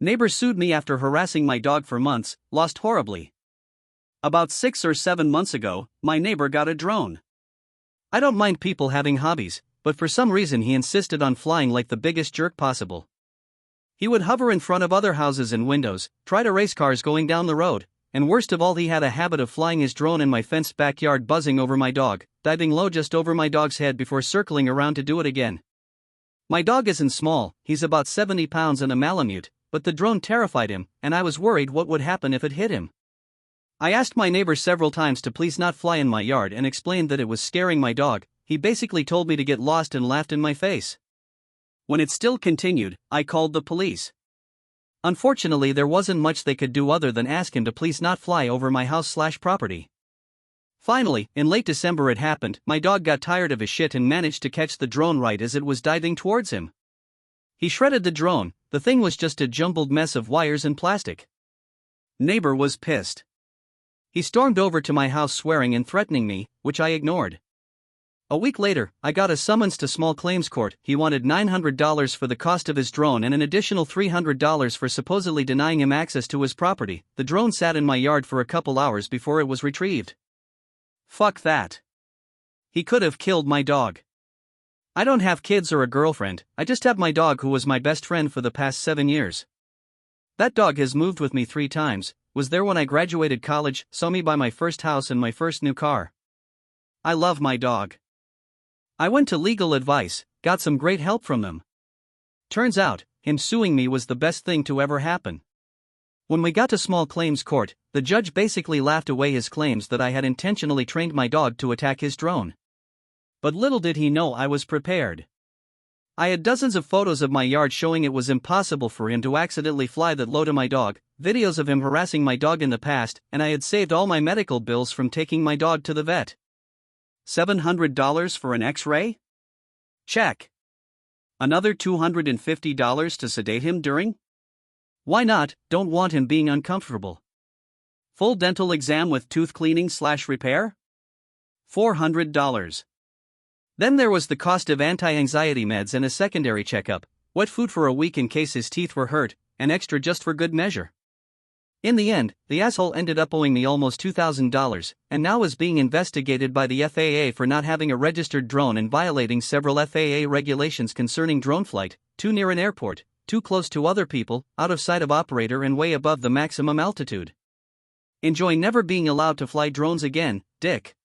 Neighbor sued me after harassing my dog for months, lost horribly. About 6 or 7 months ago, my neighbor got a drone. I don't mind people having hobbies, but for some reason he insisted on flying like the biggest jerk possible. He would hover in front of other houses and windows, try to race cars going down the road, and worst of all, he had a habit of flying his drone in my fenced backyard, buzzing over my dog, diving low just over my dog's head before circling around to do it again. My dog isn't small, he's about 70 pounds and a Malamute, but the drone terrified him, and I was worried what would happen if it hit him. I asked my neighbor several times to please not fly in my yard and explained that it was scaring my dog. He basically told me to get lost and laughed in my face. When it still continued, I called the police. Unfortunately, there wasn't much they could do other than ask him to please not fly over my house/property. Finally, in late December it happened. My dog got tired of his shit and managed to catch the drone right as it was diving towards him. He shredded the drone. The thing was just a jumbled mess of wires and plastic. Neighbor was pissed. He stormed over to my house swearing and threatening me, which I ignored. A week later, I got a summons to small claims court. He wanted $900 for the cost of his drone and an additional $300 for supposedly denying him access to his property. The drone sat in my yard for a couple hours before it was retrieved. Fuck that. He could have killed my dog. I don't have kids or a girlfriend, I just have my dog who was my best friend for the past 7 years. That dog has moved with me 3 times, was there when I graduated college, saw me buy my first house and my first new car. I love my dog. I went to legal advice, got some great help from them. Turns out, him suing me was the best thing to ever happen. When we got to small claims court, the judge basically laughed away his claims that I had intentionally trained my dog to attack his drone. But little did he know I was prepared. I had dozens of photos of my yard showing it was impossible for him to accidentally fly that low to my dog, videos of him harassing my dog in the past, and I had saved all my medical bills from taking my dog to the vet. $700 for an X-ray? Check. Another $250 to sedate him during? Why not? Don't want him being uncomfortable. Full dental exam with tooth cleaning/repair? $400. Then there was the cost of anti-anxiety meds and a secondary checkup, wet food for a week in case his teeth were hurt, and extra just for good measure. In the end, the asshole ended up owing me almost $2,000, and now is being investigated by the FAA for not having a registered drone and violating several FAA regulations concerning drone flight, too near an airport, too close to other people, out of sight of operator and way above the maximum altitude. Enjoy never being allowed to fly drones again, Dick.